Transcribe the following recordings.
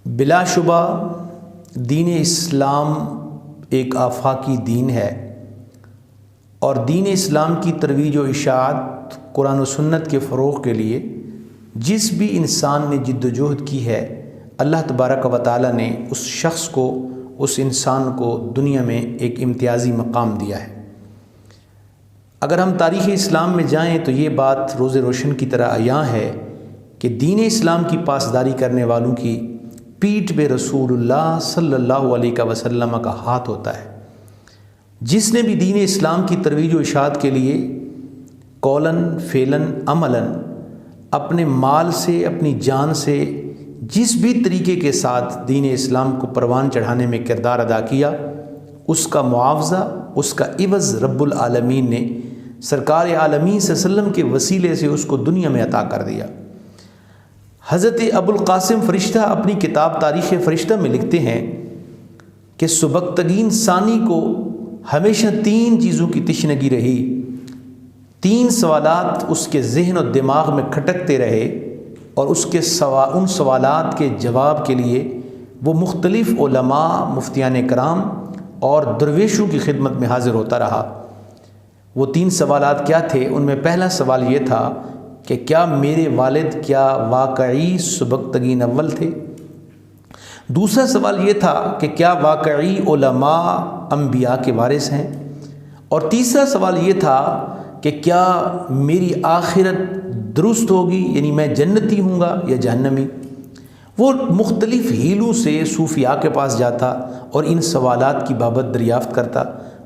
بلا شبہ دین اسلام ایک آفاقی دین ہے، اور دین اسلام کی ترویج و اشاعت قرآن و سنت کے فروغ کے لیے جس بھی انسان نے جد و جہد کی ہے، اللہ تبارک و تعالی نے اس شخص کو، اس انسان کو دنیا میں ایک امتیازی مقام دیا ہے۔ اگر ہم تاریخ اسلام میں جائیں تو یہ بات روز روشن کی طرح عیاں ہے کہ دین اسلام کی پاسداری کرنے والوں کی پیٹھ پہ رسول اللہ صلی اللہ علیہ وسلم کا ہاتھ ہوتا ہے۔ جس نے بھی دین اسلام کی ترویج و اشاعت کے لیے قولاً فعلاً عملاً اپنے مال سے، اپنی جان سے، جس بھی طریقے کے ساتھ دین اسلام کو پروان چڑھانے میں کردار ادا کیا، اس کا معاوضہ، اس کا عوض رب العالمین نے سرکار عالمین صلی اللہ علیہ وسلم کے وسیلے سے اس کو دنیا میں عطا کر دیا۔ حضرت ابو القاسم فرشتہ اپنی کتاب تاریخ فرشتہ میں لکھتے ہیں کہ سبکتگین ثانی کو ہمیشہ 3 چیزوں کی تشنگی رہی، 3 سوالات اس کے ذہن و دماغ میں کھٹکتے رہے، اور اس کے ان سوالات کے جواب کے لیے وہ مختلف علماء، مفتیان کرام اور درویشوں کی خدمت میں حاضر ہوتا رہا۔ وہ 3 سوالات کیا تھے؟ ان میں پہلا سوال یہ تھا کہ کیا میرے والد کیا واقعی سبکتگین اول تھے؟ دوسرا سوال یہ تھا کہ کیا واقعی علماء انبیاء کے وارث ہیں؟ اور تیسرا سوال یہ تھا کہ کیا میری آخرت درست ہوگی، یعنی میں جنتی ہوں گا یا جہنمی؟ وہ مختلف ہیلوں سے صوفیاء کے پاس جاتا اور ان سوالات کی بابت دریافت کرتا،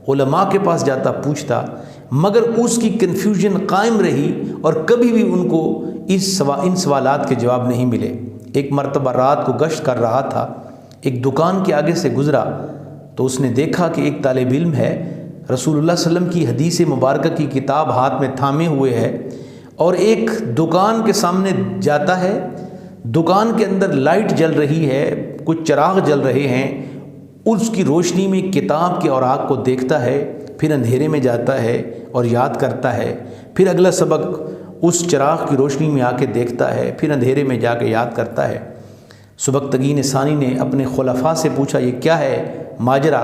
علماء کے پاس جاتا، پوچھتا، مگر اس کی کنفیوژن قائم رہی اور کبھی بھی ان کو ان سوالات کے جواب نہیں ملے۔ ایک مرتبہ رات کو گشت کر رہا تھا، ایک دکان کے آگے سے گزرا تو اس نے دیکھا کہ ایک طالب علم ہے، رسول اللہ صلی اللہ علیہ وسلم کی حدیث مبارکہ کی کتاب ہاتھ میں تھامے ہوئے ہے، اور ایک دکان کے سامنے جاتا ہے، دکان کے اندر لائٹ جل رہی ہے، کچھ چراغ جل رہے ہیں، اس کی روشنی میں کتاب کے اوراق کو دیکھتا ہے، پھر اندھیرے میں جاتا ہے اور یاد کرتا ہے، پھر اگلا سبق اس چراغ کی روشنی میں آ کے دیکھتا ہے، پھر اندھیرے میں جا کے یاد کرتا ہے۔ سبکتگین ثانی نے اپنے خلفاء سے پوچھا یہ کیا ہے ماجرا؟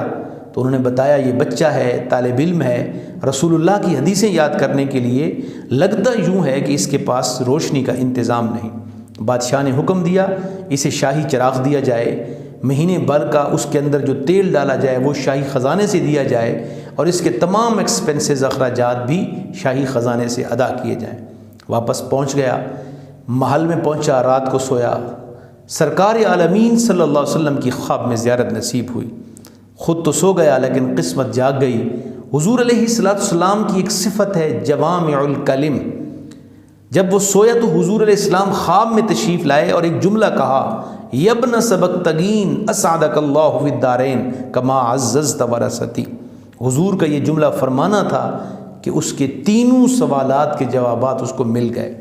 تو انہوں نے بتایا یہ بچہ ہے، طالب علم ہے، رسول اللہ کی حدیثیں یاد کرنے کے لیے لگتا یوں ہے کہ اس کے پاس روشنی کا انتظام نہیں۔ بادشاہ نے حکم دیا اسے شاہی چراغ دیا جائے، مہینے بھر کا اس کے اندر جو تیل ڈالا جائے وہ شاہی خزانے سے دیا جائے، اور اس کے تمام ایکسپنسز، اخراجات بھی شاہی خزانے سے ادا کیے جائیں۔ واپس پہنچ گیا، محل میں پہنچا، رات کو سویا، سرکار عالمین صلی اللہ علیہ وسلم کی خواب میں زیارت نصیب ہوئی۔ خود تو سو گیا لیکن قسمت جاگ گئی۔ حضور علیہ السلام کی ایک صفت ہے جوامع الکلم۔ جب وہ سویا تو حضور علیہ السلام خواب میں تشریف لائے اور ایک جملہ کہا، یبن سبکتگین اسعدک اللہ فی الدارین کما عززت ورثتی۔ حضور کا یہ جملہ فرمانا تھا کہ اس کے 3 سوالات کے جوابات اس کو مل گئے۔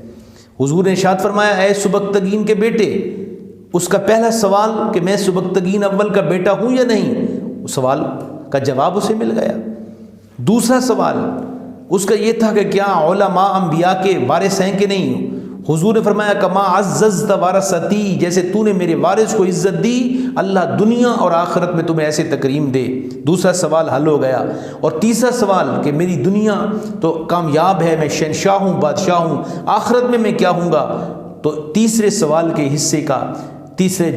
حضور نے ارشاد فرمایا، اے سبکتگین کے بیٹے، اس کا پہلا سوال کہ میں سبکتگین اول کا بیٹا ہوں یا نہیں، اس سوال کا جواب اسے مل گیا۔ دوسرا سوال اس کا یہ تھا کہ کیا علماء انبیاء کے وارث ہیں کہ نہیں؟ حضور نے فرمایا کما عززت ورثتی، جیسے تو نے میرے وارث کو عزت دی، اللہ دنیا اور آخرت میں تمہیں ایسے تکریم دے۔ دوسرا سوال حل ہو گیا۔ اور تیسرا سوال کہ میری دنیا تو کامیاب ہے، میں شہنشاہ ہوں، بادشاہ ہوں، آخرت میں کیا ہوں گا؟ تو تیسرے سوال کے حصے کا تیسرے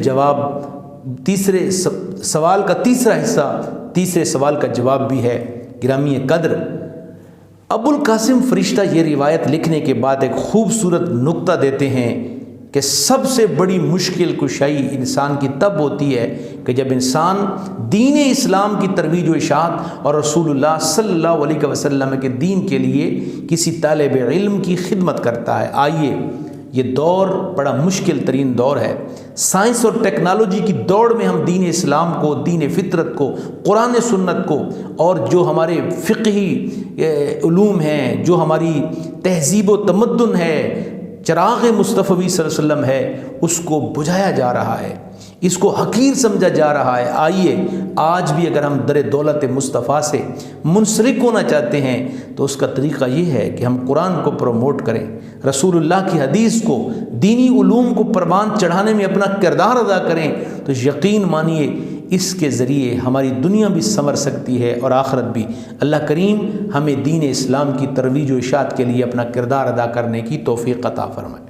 سوال کا تیسرا حصہ تیسرے سوال کا جواب بھی ہے۔ گرامی قدر، ابو القاسم فرشتہ یہ روایت لکھنے کے بعد ایک خوبصورت نقطہ دیتے ہیں کہ سب سے بڑی مشکل کشائی انسان کی تب ہوتی ہے کہ جب انسان دین اسلام کی ترویج و اشاعت اور رسول اللہ صلی اللہ علیہ وسلم کے دین کے لیے کسی طالب علم کی خدمت کرتا ہے۔ آئیے، یہ دور بڑا مشکل ترین دور ہے۔ سائنس اور ٹیکنالوجی کی دوڑ میں ہم دین اسلام کو، دین فطرت کو، قرآن سنت کو، اور جو ہمارے فقہی علوم ہیں، جو ہماری تہذیب و تمدن ہے، چراغ مصطفی صلی اللہ علیہ وسلم ہے، اس کو بجھایا جا رہا ہے۔ اس کو حقیر سمجھا جا رہا ہے۔ آئیے آج بھی اگر ہم در دولت مصطفیٰ سے منسلک ہونا چاہتے ہیں تو اس کا طریقہ یہ ہے کہ ہم قرآن کو پروموٹ کریں، رسول اللہ کی حدیث کو، دینی علوم کو پروان چڑھانے میں اپنا کردار ادا کریں، تو یقین مانیے اس کے ذریعے ہماری دنیا بھی سنور سکتی ہے اور آخرت بھی۔ اللہ کریم ہمیں دین اسلام کی ترویج و اشاعت کے لیے اپنا کردار ادا کرنے کی توفیق عطا فرمائے۔